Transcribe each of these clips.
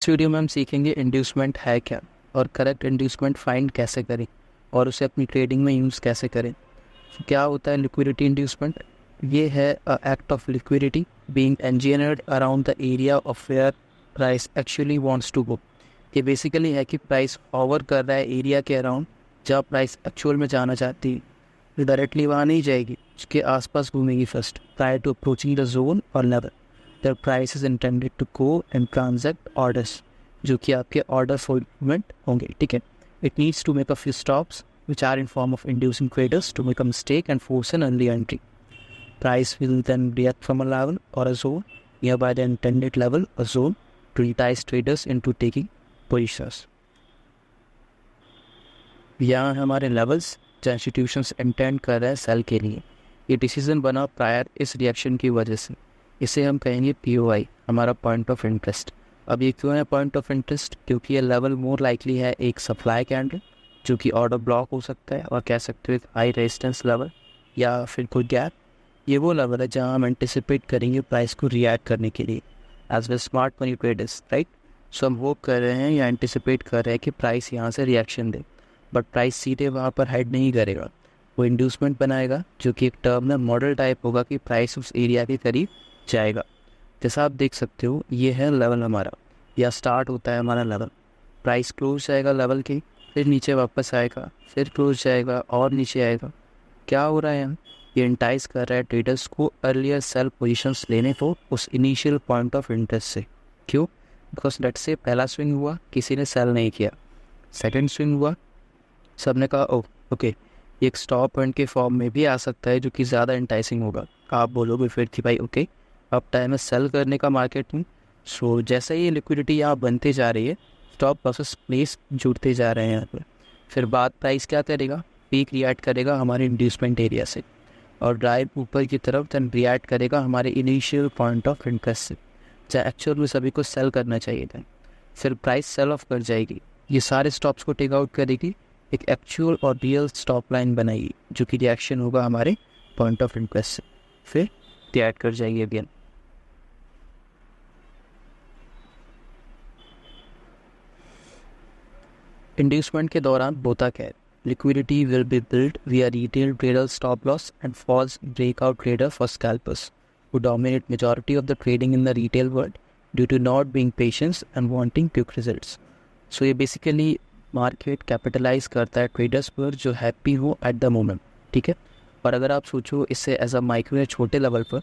इस वीडियो में हम सीखेंगे इंड्यूसमेंट है क्या और करेक्ट इंड्यूसमेंट फाइंड कैसे करें और उसे अपनी ट्रेडिंग में यूज़ कैसे करें। क्या होता है लिक्विडिटी इंड्यूसमेंट? ये है act of liquidity being engineered around the area of where price actually wants to go. ये बेसिकली है कि प्राइस ओवर कर रहा है एरिया के अराउंड जहाँ प्राइस एक्चुअल में जाना चाहती है। डायरेक्टली वहाँ नहीं जाएगी, उसके आसपास घूमेगी first prior to approaching the zone और level the price is intended to go and transact orders, जो कि आपके ऑर्डर फुलफिलमेंट होंगे। ठीक है, it needs to make a few stops which are in form of inducing traders to make a mistake and force an early entry. Price will then react from a level or a zone nearby the intended level or zone to entice traders into taking positions. यहाँ हमारे levels जो institutions intend कर रहे हैं cell के लिए, ये decision बना प्रायर इस रिएक्शन की वजह से। इसे हम कहेंगे POI, हमारा पॉइंट ऑफ इंटरेस्ट। अब ये क्यों है पॉइंट ऑफ इंटरेस्ट? क्योंकि ये लेवल मोर लाइकली है एक सप्लाई कैंडल जो कि ऑर्डर ब्लॉक हो सकता है और कह सकते हो एक हाई रेजिस्टेंस लेवल या फिर कोई गैप। ये वो लेवल है जहाँ हम एंटिसिपेट करेंगे प्राइस को रिएक्ट करने के लिए as well smart money traders, right. So हम होप कर रहे हैं या एंटिसिपेट कर रहे हैं कि प्राइस यहाँ से रिएक्शन दे, बट प्राइस सीधे वहाँ पर हेड नहीं करेगा, वो इंड्यूसमेंट बनाएगा जो कि एक टर्मिनल मॉडल टाइप होगा कि प्राइस उस एरिया के करीब जाएगा। जैसा आप देख सकते हो ये है लेवल हमारा, या स्टार्ट होता है हमारा लेवल, प्राइस क्लोज जाएगा लेवल के, फिर नीचे वापस आएगा, फिर क्लोज जाएगा और नीचे आएगा। क्या हो रहा है यहाँ? ये इंटाइज कर रहा है ट्रेडर्स को अर्लियर सेल पोजीशंस लेने को उस इनिशियल पॉइंट ऑफ इंटरेस्ट से। क्यों? बिकॉज लेट्स से पहला स्विंग हुआ, किसी ने सेल नहीं किया, सेकंड स्विंग हुआ, सबने कहा ओह ओके, ये एक स्टॉप पॉइंट के फॉर्म में भी आ सकता है जो कि ज़्यादा इंटाइसिंग होगा। आप बोलोगे फिर कि भाई ओके अब टाइम है सेल करने का मार्केट में। सो जैसे ही लिक्विडिटी यहाँ बनते जा रही है, स्टॉप लॉसेस प्लेस जुड़ते जा रहे हैं यहाँ पर। फिर बाद प्राइस क्या करेगा? पीक रिएक्ट करेगा हमारे इंड्यूसमेंट एरिया से और ड्राइव ऊपर की तरफ देन रिएक्ट करेगा हमारे इनिशियल पॉइंट ऑफ इंटरेस्ट से, जहाँ एक्चुअल में सभी को सेल करना चाहिए था। फिर प्राइस सेल ऑफ कर जाएगी, ये सारे स्टॉप्स को टेक आउट करेगी, एक एक्चुअल और रियल स्टॉप लाइन बनाएगी जो कि रिएक्शन होगा हमारे पॉइंट ऑफ इंटरेस्ट से, फिर रिएक्ट कर जाएगी अगेन। इंड्यूसमेंट के दौरान होता क्या है? Liquidity will be build via retail trader stop loss and false breakout trader for scalpers who dominate majority of the trading in the retail world due to not being patient and wanting quick results. So ये basically market capitalise करता है traders पर जो happy हो at the moment. ठीक है, और अगर आप सोचो इससे एज अ माइक्रो या छोटे लेवल पर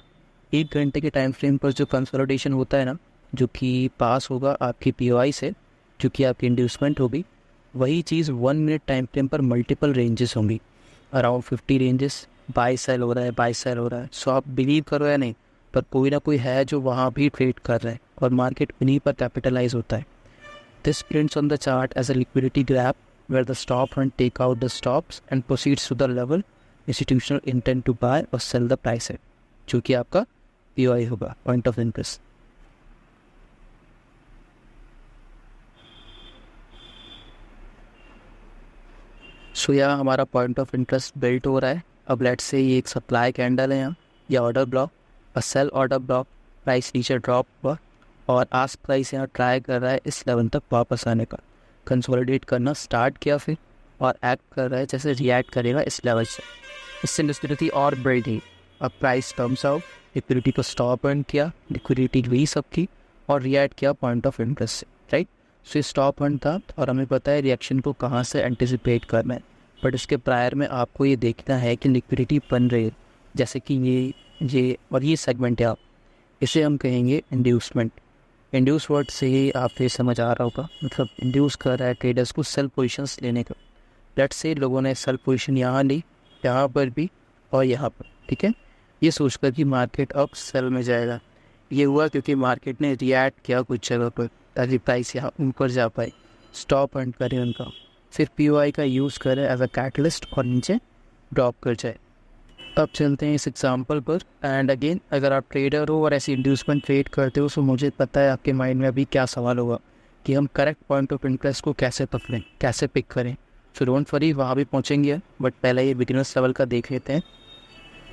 1 घंटे के टाइम फ्रेम पर जो कंसोलिडेशन होता है ना, जो कि पास होगा आपकी POI से, जो कि आपकी इंड्यूसमेंट होगी, वही चीज़ 1 मिनट टाइम फ्रेम पर मल्टीपल रेंजेस होंगी, अराउंड 50 रेंजेस, बाई सेल हो रहा है, बाई सेल हो रहा है। सो आप बिलीव करो या नहीं, पर कोई ना कोई है जो वहाँ भी ट्रेड कर रहा है और मार्केट उन्हीं पर कैपिटलाइज होता है। This prints on the chart as a liquidity grab where the stop and take out the stops and proceeds to the level institutional intent to buy और सेल द प्राइस है, जो कि आपका POI होगा, point of interest. सो यहाँ हमारा point of interest built हो रहा है। अब लेट्स से ये एक सप्लाई कैंडल है यहाँ, या ऑर्डर ब्लॉक, और सेल ऑर्डर ब्लॉक, प्राइस नीचे ड्रॉप हुआ और आस्क प्राइस यहाँ ट्राई कर रहा है इस लेवल तक वापस आने का, कंसोलिडेट करना स्टार्ट किया फिर, और एक्ट कर रहा है जैसे रिएक्ट करेगा इस लेवल से। इससे लिक्विडिटी और बिल्ड हुई। अब प्राइस कम्स आउट, लिक्विडिटी को स्टॉप अर्न किया, लिक्विडिटी हुई सबकी और रिएक्ट किया पॉइंट ऑफ इंटरेस्ट से, राइट। सो ये स्टॉप अर्न था और हमें पता है रिएक्शन को कहाँ से एंटिसिपेट करना है, बट इसके प्रायर में आपको ये देखना है कि लिक्विडिटी बन रही है, जैसे कि ये और ये सेगमेंट है, आप इसे हम कहेंगे इंड्यूसमेंट। इंड्यूस वर्ड से ही आपको ये समझ आ रहा होगा, मतलब इंड्यूस कर रहा है ट्रेडर्स को सेल पोजीशंस लेने का। लेट्स से लोगों ने सेल पोजीशन यहाँ ली, यहाँ पर भी और यहाँ पर, ठीक है, ये सोचकर कि मार्केट अब सेल में जाएगा। ये हुआ क्योंकि मार्केट ने रिएक्ट किया कुछ जगह पर ताकि प्राइस यहाँ ऊपर जा पाए, स्टॉप अर्न करें उनका, फिर POI का यूज़ करें एज अ कैटलिस्ट और नीचे ड्रॉप कर जाए। अब चलते हैं इस एग्जांपल पर। एंड अगेन, अगर आप ट्रेडर हो और ऐसी इंड्यूसमेंट ट्रेड करते हो, तो मुझे पता है आपके माइंड में अभी क्या सवाल होगा कि हम करेक्ट पॉइंट ऑफ इंटरेस्ट को कैसे पकड़ें, कैसे पिक करें। सो डोंट वरी, वहाँ भी पहुँचेंगे, बट पहले ये बिगिनर्स लेवल का देख लेते हैं।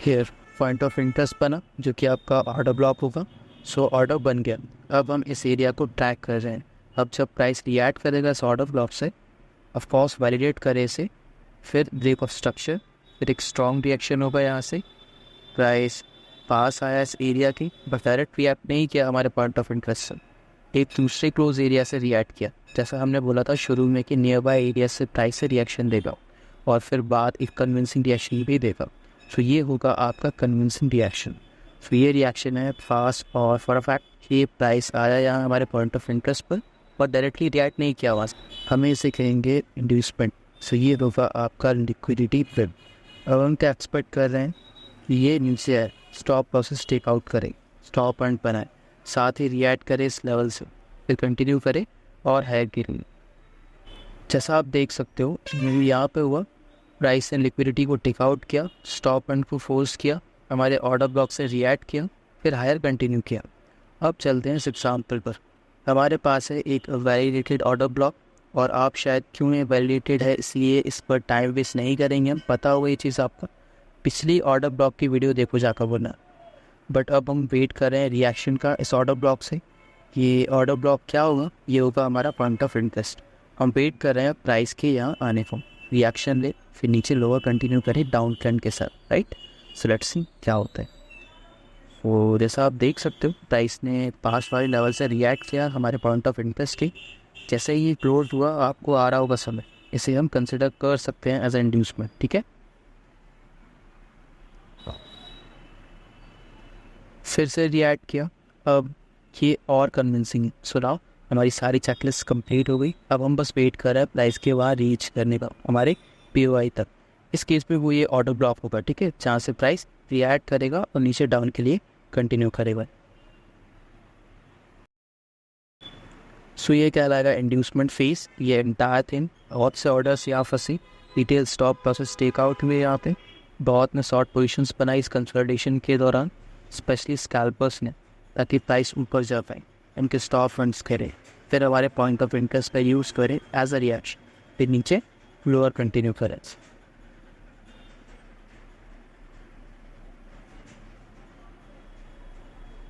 हियर पॉइंट ऑफ इंटरेस्ट बना जो कि आपका ऑर्डर ब्लॉक होगा। सो ऑर्डर बन गया, अब हम इस एरिया को ट्रैक कर रहे हैं। अब जब प्राइस रिएक्ट करेगा इस ऑर्डर ब्लॉक से, ऑफ कोर्स वैलिडेट करे इसे, फिर ब्रेक ऑफ स्ट्रक्चर, फिर एक स्ट्रॉन्ग रिएक्शन होगा यहाँ से, प्राइस पास आया इस एरिया की, बट डायरेक्ट रिएक्ट नहीं किया हमारे पॉइंट ऑफ इंटरेस्ट से, एक दूसरे क्लोज एरिया से रिएक्ट किया, जैसा हमने बोला था शुरू में कि नियर बाय एरिया से प्राइस से रिएक्शन देगा और फिर बाद एक कन्विंसिंग रिएक्शन भी देगा। सो ये होगा आपका कन्विंसिंग रिएक्शन। सो ये रिएक्शन है फास्ट और फॉर अ फैक्ट ये प्राइस आया यहाँ हमारे पॉइंट ऑफ इंटरेस्ट पर और डायरेक्टली रिएक्ट नहीं किया वहाँ से, हमें इसे कहेंगे इंड्यूसमेंट। सो ये होगा आपका लिक्विडिटी फिल्म। अब हम क्या एक्सपेक्ट कर रहे हैं कि ये नीचे है, स्टॉप प्रोसेस टेक आउट करे, स्टॉप पॉइंट बनाए, साथ ही रिएक्ट करे इस लेवल से, फिर कंटिन्यू करे और हायर गिरे। जैसा आप देख सकते हो यहाँ पे हुआ, प्राइस ने लिक्विडिटी को टेक आउट किया, स्टॉप पॉइंट को फोर्स किया, हमारे ऑर्डर ब्लॉक से रिएक्ट किया, फिर हायर कंटिन्यू किया। अब चलते हैं इस एग्जाम्पल पर। हमारे पास है एक वैलिडेटेड ऑर्डर ब्लॉक और आप शायद क्यों ये वैलिडेटेड है इसलिए इस पर टाइम वेस्ट नहीं करेंगे, हम पता होगा ये चीज़ आपका, पिछली ऑर्डर ब्लॉक की वीडियो देखो जाकर वरना। बट अब हम वेट कर रहे हैं रिएक्शन का इस ऑर्डर ब्लॉक से। ये ऑर्डर ब्लॉक क्या होगा, ये होगा हमारा पॉइंट ऑफ इंटरेस्ट। हम वेट कर रहे हैं प्राइस के यहाँ आने को, रिएक्शन ले, फिर नीचे लोअर कंटिन्यू करें डाउन ट्रेंड के साथ, राइट। सो लेट्स सी क्या होता है। तो जैसा आप देख सकते हो प्राइस ने पास वाले लेवल से रिएक्ट किया हमारे पॉइंट ऑफ इंटरेस्ट की, जैसे ही क्लोज हुआ आपको आ रहा होगा समय, इसे हम कंसिडर कर सकते हैं एज ए इंड्यूसमेंट, ठीक है। फिर से रिएक्ट किया, अब ये और कन्विंसिंग है। सो नाउ हमारी सारी चेकलिस्ट कंप्लीट हो गई, अब हम बस वेट कर रहे हैं प्राइस के वहाँ रीच करने का हमारे POI तक। इस केस में वो ये ऑर्डर ब्लॉक होगा, ठीक है, जहाँ से प्राइस रिएक्ट करेगा और नीचे डाउन के लिए कंटिन्यू करेगा। सो ये कहलाएगा इंड्यूसमेंट फेज। ये एंटायर थिंग, बहुत से ऑर्डर्स यहाँ फंसी, रिटेल स्टॉप प्रोसेस टेकआउट हुए यहाँ पे, बहुत ने शॉर्ट पोजीशंस बनाई इस कंसोलिडेशन के दौरान, स्पेशली स्कैल्पर्स ने, ताकि प्राइस ऊपर जा पाए, इनके स्टॉप फंड्स करें, फिर हमारे पॉइंट ऑफ इंटरेस्ट पर यूज़ करें एज अ रिएक्शन, फिर नीचे लोअर कंटिन्यू करें।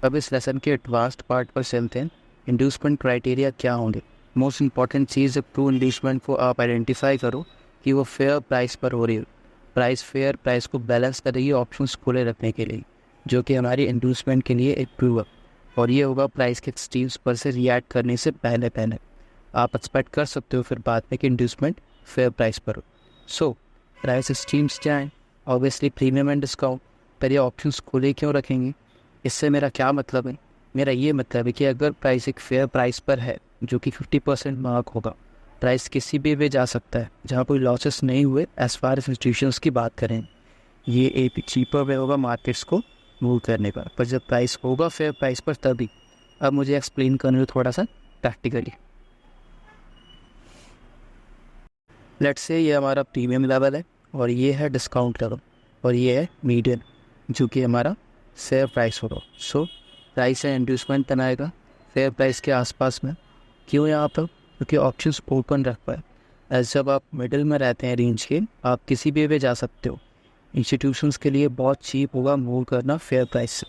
अब इस लेसन के एडवांस्ड पार्ट पर चलते हैं। इंड्यूसमेंट क्राइटेरिया क्या होंगे। मोस्ट इंपॉर्टेंट चीज़ है ट्रू इंड्यूसमेंट को आप आइडेंटिफाई करो कि वो फेयर प्राइस पर हो रही हो। प्राइस फेयर प्राइस को बैलेंस करेगी ऑप्शंस खुले रखने के लिए, जो कि हमारी इंड्यूसमेंट के लिए एक प्रूव है, और ये होगा प्राइस के एक्सट्रीम्स पर से रिएक्ट करने से पहले आप एक्सपेक्ट कर सकते हो फिर बाद में कि इंड्यूसमेंट फेयर प्राइस पर हो। सो प्राइस एक्सट्रीम्स क्या हैं, ऑब्वियसली प्रीमियम एंड डिस्काउंट। पर ये ऑप्शंस खुले क्यों रखेंगे, इससे मेरा क्या मतलब है, मेरा ये मतलब है कि अगर प्राइस एक फेयर प्राइस पर है जो कि 50% मार्क होगा, प्राइस किसी भी वे जा सकता है जहाँ कोई लॉसेस नहीं हुए एज फार एज इंस्टीट्यूशंस की बात करें। ये एक चीपर वे होगा मार्केट्स को मूव करने पर जब प्राइस होगा फेयर प्राइस पर तभी। अब मुझे एक्सप्लेन करने दो थोड़ा सा प्रैक्टिकली। लेट्स से ये हमारा प्रीमियम लेवल है और ये है डिस्काउंट लेवल और ये है मीडियन जो कि हमारा फेयर प्राइस होगा। सो प्राइस है इंड्यूसमेंट बनाएगा फेयर प्राइस के आसपास में। क्यों यहाँ पर, क्योंकि ऑप्शंस ओपन रख पाए। एज जब आप मिडिल में रहते हैं रेंज के, आप किसी भी वे जा सकते हो। इंस्टीट्यूशंस के लिए बहुत चीप होगा मूव करना फेयर प्राइस से।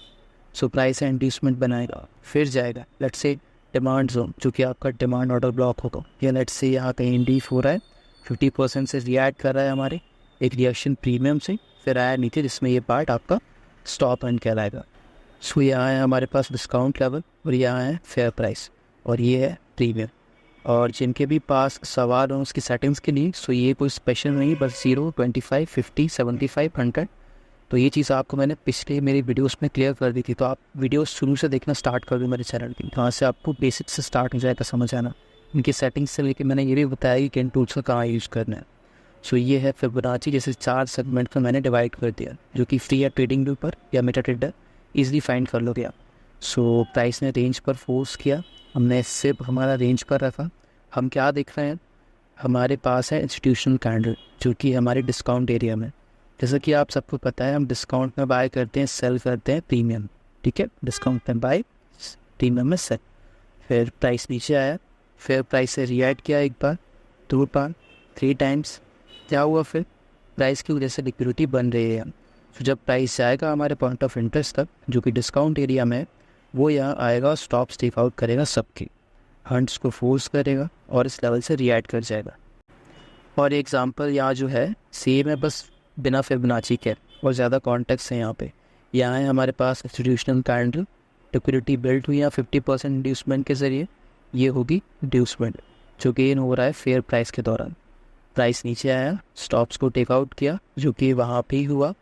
सो प्राइस है इंड्यूसमेंट बनाएगा, फिर जाएगा लेट्स से डिमांड जोन जो कि आपका डिमांड ऑर्डर ब्लॉक होगा। या लेट्स से यहाँ कहीं इंडीफ हो रहा है, 50% से रिएक्ट कर रहा है हमारे एक रिएक्शन प्रीमियम से, फिर आया नीचे जिसमें ये पार्ट आपका स्टॉप एंड कहलाएगा। सो यहाँ है हमारे पास डिस्काउंट लेवल और यहाँ है फेयर प्राइस और ये है प्रीमियम। और जिनके भी पास सवाल हो उसकी सेटिंग्स के लिए, सो ये कोई स्पेशल नहीं, बस 0, 25, 50, 75, 100। तो ये चीज़ आपको मैंने पिछले मेरी वीडियोस में क्लियर कर दी थी, तो आप वीडियो शुरू से देखना स्टार्ट कर दो मेरे चैनल की, वहाँ से आपको बेसिक से स्टार्ट हो जाएगा समझ आना। इनकी सेटिंग्स से लेकर मैंने ये भी बताया कि किन टूल्स का कहाँ यूज़ करना है। सो ये है फिबोनाची, जैसे 4 सेगमेंट में मैंने डिवाइड कर दिया जो कि फ्री है ट्रेडिंग व्यू पर या मेटाट्रेडर ईजिली फाइंड कर लोगे आप। सो प्राइस ने रेंज पर फोर्स किया, हमने सिर्फ हमारा रेंज पर रखा। हम क्या देख रहे हैं, हमारे पास है इंस्टीट्यूशनल कैंडल जो कि हमारे डिस्काउंट एरिया में, जैसा कि आप सबको पता है हम डिस्काउंट में बाय करते हैं, सेल करते हैं प्रीमियम, ठीक है। डिस्काउंट में बाय, प्रीमियम में सेल। फिर प्राइस नीचे आया, फिर प्राइस से रिएक्ट किया एक बार, 2 बार, 3 टाइम्स। क्या हुआ, फिर प्राइस की वजह से लिक्विडिटी बन रही है। तो जब प्राइस जाएगा हमारे पॉइंट ऑफ इंटरेस्ट तक जो कि डिस्काउंट एरिया में, वो यहाँ आएगा, स्टॉप टेक आउट करेगा सबकी। हंट्स को फोर्स करेगा और इस लेवल से रिएक्ट कर जाएगा। और एग्जांपल यहाँ जो है सेम है, बस बिना फिबोनाची के, और ज़्यादा कॉन्टेक्स्ट है यहाँ पे। यहाँ है हमारे पास इंस्टीट्यूशनल कैंडल, लिक्विडिटी बिल्ड हुई है 50% इंड्यूसमेंट के ज़रिए। ये होगी इंड्यूसमेंट जो गेन हो रहा है फेयर प्राइस के दौरान। प्राइस नीचे आया, स्टॉप्स को टेक आउट किया जो कि वहाँ पे ही हुआ,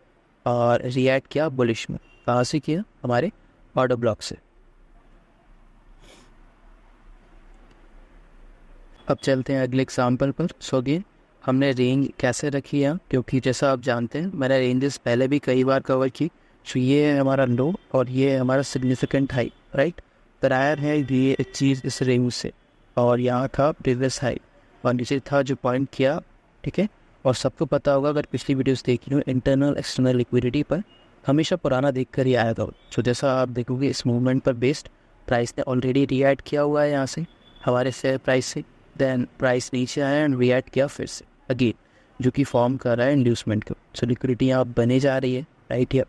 और रिएक्ट किया बुलिश में। कहाँ से किया? हमारे ऑर्डर ब्लॉक से। अब चलते हैं अगले एग्जाम्पल पर। सो अगेन हमने रेंज कैसे रखी है, क्योंकि जैसा आप जानते हैं मैंने रेंजेस पहले भी कई बार कवर की। सो ये है हमारा लो और ये है हमारा सिग्निफिकेंट हाई, राइट। प्रायर है ये चीज़ इस रेंज से, और यहाँ था प्रीवियस हाई, और नीचे था जो पॉइंट किया, ठीक है। और सबको पता होगा अगर पिछली वीडियोस देखी हो, इंटरनल एक्सटर्नल लिक्विडिटी पर हमेशा पुराना देख कर ही आया था। तो जैसा आप देखोगे इस मूवमेंट पर बेस्ड प्राइस ने ऑलरेडी रिएक्ट किया हुआ है यहाँ से हमारे शेयर प्राइस से, देन प्राइस नीचे आया एंड रिएक्ट किया फिर से अगेन, जो कि फॉर्म कर रहा है इंड्यूसमेंट को। सो लिक्विडिटी यहाँ बने जा रही है राइट हियर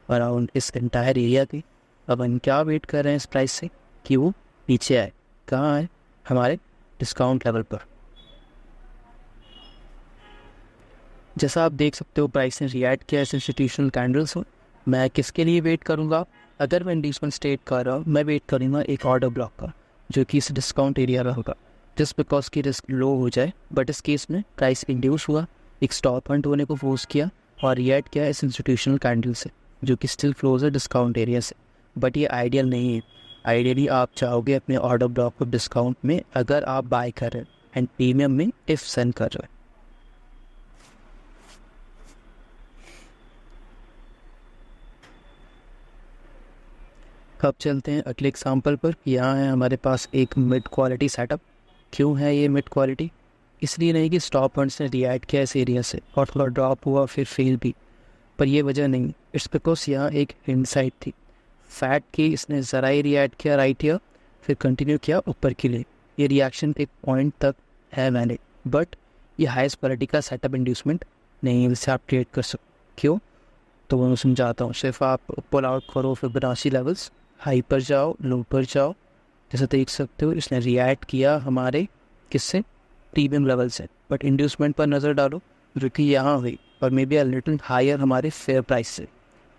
अराउंड इस एंटायर एरिया की। अब हम क्या वेट कर रहे हैं इस प्राइस से कि वो नीचे आए। कहाँ आए? हमारे डिस्काउंट लेवल पर। जैसा आप देख सकते हो प्राइस ने रिएक्ट किया इस इंस्टीट्यूशनल कैंडल्स में। मैं किसके लिए वेट करूँगा? अगर मैं इंड्यूसमेंट स्टेट कर रहा हूँ, मैं वेट करूँगा एक ऑर्डर ब्लॉक का जो कि इस डिस्काउंट एरिया में होगा, जस्ट बिकॉज की रिस्क लो हो जाए। बट इस केस में प्राइस इंड्यूस हुआ, एक स्टॉप हंट होने को फोर्स किया और रिएक्ट किया इस इंस्टीट्यूशनल कैंडल से जो कि स्टिल क्लोज है डिस्काउंट एरिया से। बट ये आइडियल नहीं है। आइडियली आप चाहोगे अपने ऑर्डर ब्लॉक को डिस्काउंट में अगर आप बाय कर रहे हैं एंड प्रीमियम में इफ सेल कर रहे हैं। अब चलते हैं अगले एग्जाम्पल पर। यहाँ है हमारे पास एक मिड क्वालिटी सेटअप। क्यों है ये मिड क्वालिटी? इसलिए नहीं कि स्टॉप हंट्स ने रिएक्ट किया इस एरिया से और थोड़ा ड्रॉप हुआ फिर फेल भी, पर ये वजह नहीं। इट्स बिकॉज यहाँ एक इनसाइट थी फैट की, इसने ज़रा ही रिएक्ट किया राइट ईयर, फिर कंटिन्यू किया ऊपर के लिए। ये रिएक्शन एक पॉइंट तक है वैलिड, बट ये हाईएस्ट क्वालिटी का सेटअप इंड्यूसमेंट नहीं है जिससे आप ट्रेड कर सकते। क्यों? तो मैं समझाता हूँ। सिर्फ आप पुल आउट करो, फिबोनाची लेवल्स, हाई पर जाओ, लो पर जाओ। जैसे देख सकते हो इसने रिएक्ट किया हमारे किससे? प्रीमियम लेवल से। बट इंड्यूसमेंट पर नज़र डालो जो कि यहाँ हुई और may be a little higher हमारे फेयर प्राइस से,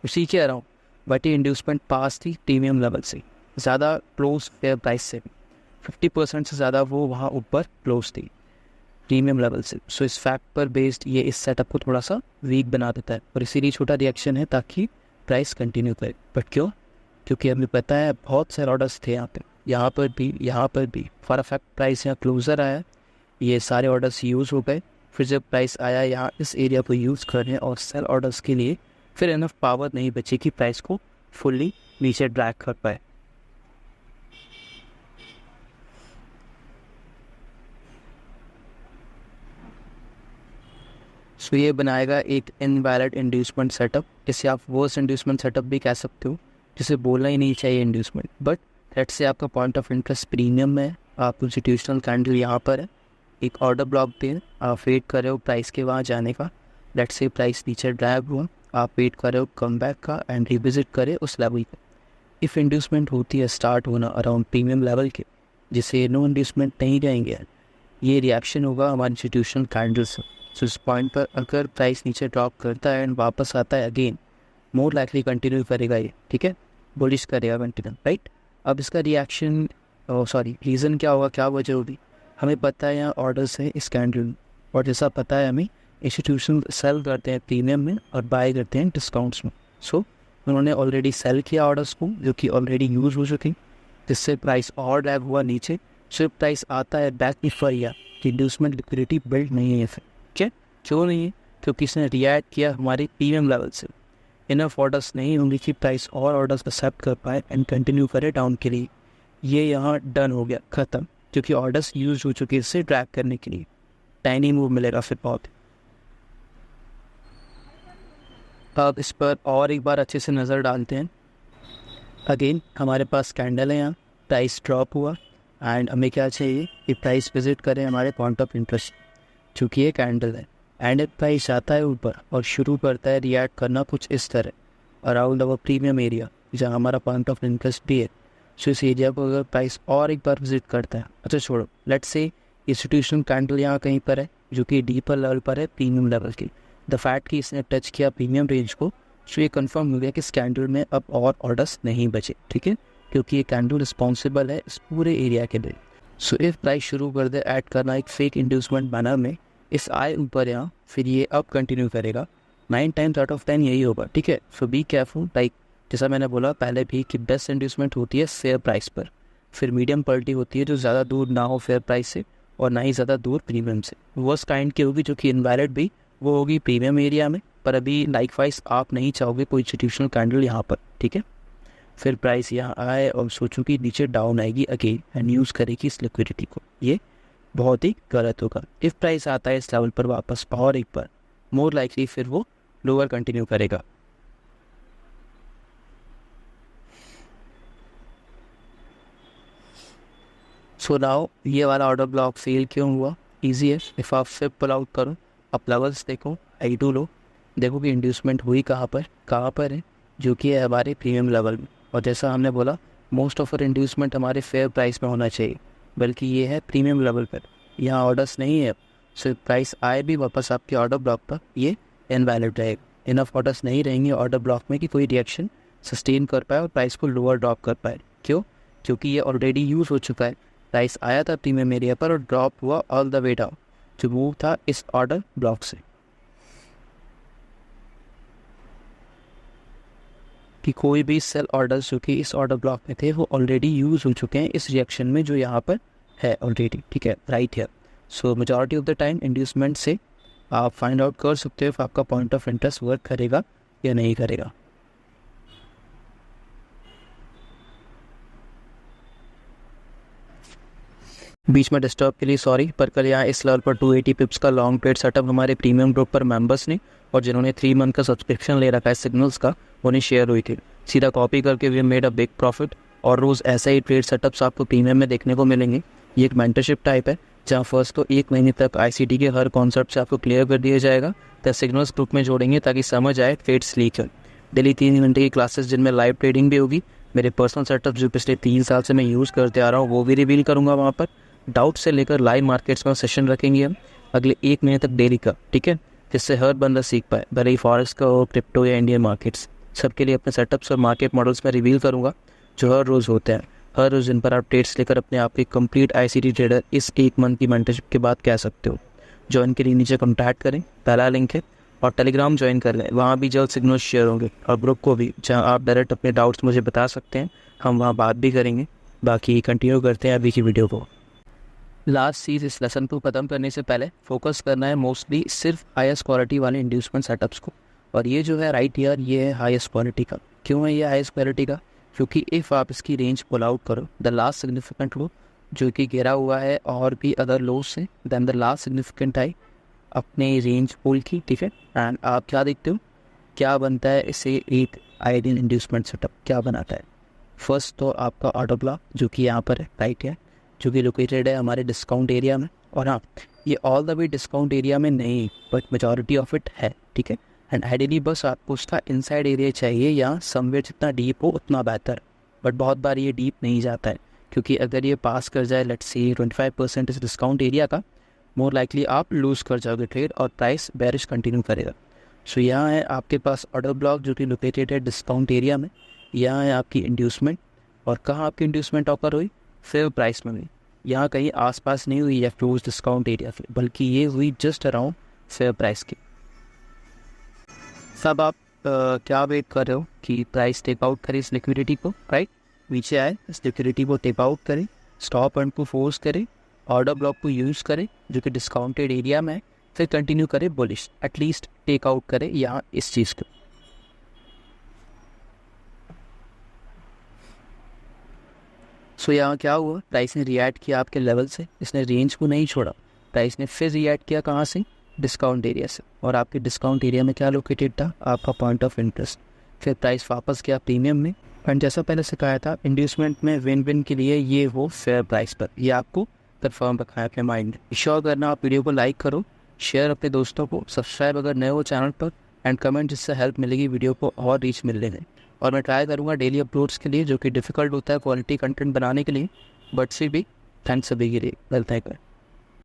उसी के अराउंड। बट ये इंड्यूसमेंट पास थी प्रीमियम लेवल से, ज़्यादा क्लोज फेयर प्राइस से भी 50% से ज़्यादा वो वहाँ ऊपर क्लोज थी प्रीमियम लेवल से। सो इस फैक्ट पर बेस्ड ये इस सेटअप को थोड़ा सा वीक बना देता है और इसीलिए छोटा रिएक्शन है ताकि प्राइस कंटिन्यू करे। बट क्यों? क्योंकि हमें पता है बहुत सारे ऑर्डर्स थे यहाँ पे, यहाँ पर भी फॉर अ फैक्ट प्राइस यहाँ क्लोजर आया, ये सारे ऑर्डर्स यूज़ हो गए। फिर जब प्राइस आया यहाँ इस एरिया को यूज़ करने और सेल ऑर्डर्स के लिए, फिर इनफ पावर नहीं बची कि प्राइस को फुल्ली नीचे ड्रैग कर पाए। सो ये बनाएगा एक इनवैलिड इंड्यूसमेंट सेटअप, जिसे आप वर्स्ट इंड्यूसमेंट सेटअप भी कह सकते हो, जिसे बोलना ही नहीं चाहिए इंड्यूसमेंट। बट लेट्स से आपका पॉइंट ऑफ इंटरेस्ट प्रीमियम में, आप इंस्टीट्यूशनल कैंडल यहाँ पर है, एक ऑर्डर ब्लॉक पे आप वेट कर रहे हो प्राइस के वहाँ जाने का। लेट्स से प्राइस नीचे ड्रैग हुआ, आप वेट कर रहे हो कम बैक का एंड रिविजिट करे उस लेवल पे। इफ़ इंड्यूसमेंट होती है स्टार्ट होना अराउंड प्रीमियम लेवल के, जिसे नो इंड्यूसमेंट नहीं रहेंगे, ये रिएक्शन होगा हमारे इंस्टीट्यूशनल कैंडल से। सो इस पॉइंट पर अगर प्राइस नीचे ड्रॉप करता है एंड वापस आता है अगेन, मोर लाइकली कंटिन्यू करेगा ये, ठीक है, बुलिश करेगा कंटिन्यू, राइट। अब इसका रिएक्शन रीज़न क्या होगा, क्या वजह होगी? हमें पता है यहाँ ऑर्डर्स है इस कैंडल में, और जैसा पता है हमें इंस्टीट्यूशन सेल करते हैं प्रीमियम में और बाय करते हैं डिस्काउंट्स में। सो उन्होंने ऑलरेडी सेल किया ऑर्डर्स को जो कि ऑलरेडी यूज़ हो चुकी, जिससे प्राइस और ड्रैग हुआ नीचे। सिर्फ प्राइस आता है बैक प्रीफर या इंड्यूसमेंट लिक्विडिटी बिल्ड नहीं है फिर, ठीक है। क्यों नहीं है? क्योंकि इसने रिएक्ट किया हमारे प्रीमियम लेवल से। इनफ ऑर्डर्स नहीं होंगे कि प्राइस और ऑर्डर्स एक्सेप्ट कर पाए एंड कंटिन्यू करे डाउन के लिए। ये यहाँ डन हो गया, ख़त्म, क्योंकि ऑर्डर्स यूज हो चुके इससे ट्रैक करने के लिए। टाइनी मूव मिलेगा फिर बहुत। अब इस पर और एक बार अच्छे से नज़र डालते हैं। अगेन हमारे पास कैंडल है, यहाँ प्राइस ड्रॉप हुआ एंड हमें क्या चाहिए कि प्राइस विजिट करें हमारे पॉइंट ऑफ इंटरेस्ट, चूँकि ये कैंडल है एंड प्राइस आता है ऊपर और शुरू करता है रिएक्ट करना कुछ इस तरह अराउंड अवर प्रीमियम एरिया, जहाँ हमारा पॉइंट ऑफ इंटरेस्ट भी है। सो इस एरिया को अगर प्राइस और एक बार विजिट करता है, अच्छा छोड़ो, लेट्स से इंस्टीट्यूशनल कैंडल यहाँ कहीं पर है जो कि डीपर लेवल पर है, प्रीमियम लेवल की। द फैक्ट कि इसने टच किया प्रीमियम रेंज को, सो ये कंफर्म हो गया कि इस कैंडल में अब और ऑर्डर्स नहीं बचे, ठीक है, क्योंकि ये कैंडल रिस्पॉन्सिबल है इस पूरे एरिया के लिए। सो इफ प्राइस शुरू कर दे ऐड करना एक फेक इंड्यूसमेंट मैनर में, इस आए ऊपर यहाँ, फिर ये अब कंटिन्यू करेगा, 9 टाइम्स आउट ऑफ 10 यही होगा, ठीक है। सो बी केयरफुल, लाइक जैसा मैंने बोला पहले भी कि बेस्ट इंड्यूसमेंट होती है फेयर प्राइस पर, फिर मीडियम क्वालिटी होती है जो ज़्यादा दूर ना हो फेयर प्राइस से और ना ही ज़्यादा दूर प्रीमियम से। वर्स्ट काइंड की होगी जो कि इनवैलिड भी, वो होगी प्रीमियम एरिया में, पर अभी लाइकवाइज आप नहीं चाहोगे कोई इंस्टीट्यूशनल कैंडल यहाँ पर, ठीक है। फिर प्राइस यहाँ आए और सोचूं कि नीचे डाउन आएगी अगेन एंड यूज़ करेगी इस लिक्विडिटी को, ये बहुत ही गलत होगा। इफ प्राइस आता है इस लेवल पर वापस और एक बार, मोर लाइकली फिर वो लोअर कंटिन्यू करेगा। सो नाउ ये वाला ऑर्डर ब्लॉक फेल क्यों हुआ? इजी है, इफ़ आप फिर पुल आउट करो, आप लेवल्स देखो, I2 लो, देखो कि इंड्यूसमेंट हुई कहाँ पर है, जो कि है हमारे प्रीमियम लेवल में। और जैसा हमने बोला मोस्ट ऑफ इंड्यूसमेंट हमारे फेयर प्राइस में होना चाहिए, बल्कि ये है प्रीमियम लेवल पर, यहाँ ऑर्डर्स नहीं है। सिर्फ प्राइस आए भी वापस आपके ऑर्डर ब्लॉक पर, ये इनवैलिड रहेगा। इनफ ऑर्डर्स नहीं रहेंगे ऑर्डर ब्लॉक में कि कोई रिएक्शन सस्टेन कर पाए और प्राइस को लोअर ड्रॉप कर पाए। क्यों? क्योंकि ये ऑलरेडी यूज़ हो चुका है। प्राइस आया था प्रीमियम एरिया पर और ड्रॉप हुआ ऑल द वे डाउन, जो मूव था इस ऑर्डर ब्लॉक से। कि कोई भी सेल ऑर्डर्स जो कि इस ऑर्डर ब्लॉक में थे वो ऑलरेडी यूज़ हो चुके हैं इस रिएक्शन में जो यहाँ पर है ऑलरेडी, ठीक है, राइट है। सो majority of the time inducement से आप फाइंड आउट कर सकते हो आपका पॉइंट ऑफ इंटरेस्ट वर्क करेगा या नहीं करेगा। बीच में डिस्टर्ब के लिए सॉरी, पर कल यहाँ इस लेवल पर 280 पिप्स का लॉन्ग ट्रेड सेटअप हमारे प्रीमियम ग्रुप पर मेंबर्स ने और जिन्होंने 3 मंथ का सब्सक्रिप्शन ले रखा है सिग्नल्स का, उन्हें शेयर हुई थी। सीधा कॉपी करके we made a big profit और रोज़ ऐसा ही ट्रेड सेटअप्स आपको प्रीमियम में देखने को मिलेंगे। ये एक मेंटरशिप टाइप है जहाँ फर्स्ट तो 1 महीने तक ICT के हर कॉन्सेप्ट से आपको क्लियर कर दिया जाएगा, तो सिग्नल्स ग्रुप में जोड़ेंगे ताकि समझ आए ट्रेड स्लीक है। डेली 3 घंटे की क्लासेस जिनमें लाइव ट्रेडिंग भी होगी, मेरे पर्सनल सेटअप जो पिछले 3 साल से मैं यूज़ करते आ रहा हूँ वो भी रिवील करूँगा वहाँ पर। डाउट से लेकर लाइव मार्केट्स में सेशन रखेंगे हम अगले 1 महीने तक डेली का, ठीक है, जिससे हर बंदा सीख पाए, भले ही फॉरेक्स का हो, क्रिप्टो या इंडियन मार्केट्स, सबके लिए अपने सेटअप्स और मार्केट मॉडल्स में रिवील करूँगा जो हर रोज़ होते हैं। हर रोज़ इन पर आप ट्रेड्स लेकर अपने आप की कंप्लीट ICT ट्रेडर इस 1 मंथ की मेंटरशिप के बाद कह सकते हो। ज्वाइन के लिए नीचे कॉन्टैक्ट करें, पहला लिंक है, और टेलीग्राम ज्वाइन कर लें, वहाँ भी जल्द सिग्नल्स शेयर होंगे, और ग्रुप को भी जहाँ आप डायरेक्ट अपने डाउट्स मुझे बता सकते हैं, हम वहाँ बात भी करेंगे। बाकी कंटिन्यू करते हैं अभी की वीडियो को। लास्ट चीज़, इस लेसन को ख़त्म करने से पहले फोकस करना है मोस्टली सिर्फ हाईएस्ट क्वालिटी वाले इंड्यूसमेंट सेटअप्स को, और ये जो है राइट ईयर ये है हाईएस्ट क्वालिटी का। क्यों है ये हाईएस्ट क्वालिटी का? क्योंकि इफ़ आप इसकी रेंज पुल आउट करो, द लास्ट सिग्निफिकेंट लो जो कि गिरा हुआ है और भी अदर लोज से, than the last significant high अपने रेंज पुल की, ठीक है, एंड आप क्या देखते हो क्या बनता है इससे एक आइडियल इंड्यूसमेंट सेटअप क्या बनाता है। फर्स्ट तो आपका ऑर्डर ब्लॉक जो कि यहाँ पर है राइट है, जो कि लोकेटेड है हमारे डिस्काउंट एरिया में, और हाँ ये all the way discount area में नहीं बट मेजॉरिटी ऑफ इट है, ठीक है, एंड आइडियली बस आपको उसका इनसाइड एरिया चाहिए या समवेयर जितना डीप हो उतना बेहतर, बट बहुत बार ये डीप नहीं जाता है, क्योंकि अगर ये पास कर जाए लेट्स से 25% इस डिस्काउंट एरिया का, मोर लाइकली आप लूज़ कर जाओगे ट्रेड और प्राइस बेरिश कंटिन्यू करेगा। सो यहाँ है आपके पास ऑर्डर ब्लॉक जो कि लोकेटेड है डिस्काउंट एरिया में, यहाँ है आपकी इंड्यूसमेंट, और कहाँ आपकी इंड्यूसमेंट ऑकर हुई? फेयर प्राइस में हुई, यहाँ कहीं आसपास नहीं हुई या क्लोज डिस्काउंट एरिया से, बल्कि ये हुई जस्ट अराउंड फेयर प्राइस की। सब आप क्या वेट कर रहे हो कि प्राइस टेक आउट करे इस लिक्विडिटी को, राइट, नीचे आए इस लिक्विडिटी को टेक आउट करे, स्टॉप एंड को फोर्स करे, ऑर्डर ब्लॉक को यूज़ करे जो कि डिस्काउंटेड एरिया में है, फिर कंटिन्यू करे बुलिश, एटलीस्ट टेक आउट करे यहाँ इस चीज़ को। सो यहाँ क्या हुआ, प्राइस ने रिएक्ट किया आपके लेवल से, इसने रेंज को नहीं छोड़ा, प्राइस ने फिर रिएक्ट किया कहाँ से? डिस्काउंट एरिया से, और आपके डिस्काउंट एरिया में क्या लोकेटेड था? आपका पॉइंट ऑफ इंटरेस्ट। फिर प्राइस वापस गया प्रीमियम में, एंड जैसा पहले सिखाया था इंड्यूसमेंट में विन विन के लिए ये वो फेयर प्राइस पर, ये आपको कंफर्म रखा है अपने माइंड में। श्योर करना आप वीडियो को लाइक करो, शेयर अपने दोस्तों को, सब्सक्राइब अगर नए हो चैनल पर, एंड कमेंट जिससे हेल्प मिलेगी वीडियो को और रीच मिलने में। और मैं ट्राई करूँगा डेली अपलोड्स के लिए, जो कि डिफ़िकल्ट होता है क्वालिटी कंटेंट बनाने के लिए, बट फिर भी थैंक्स सभी के लिए, मिलते हैं।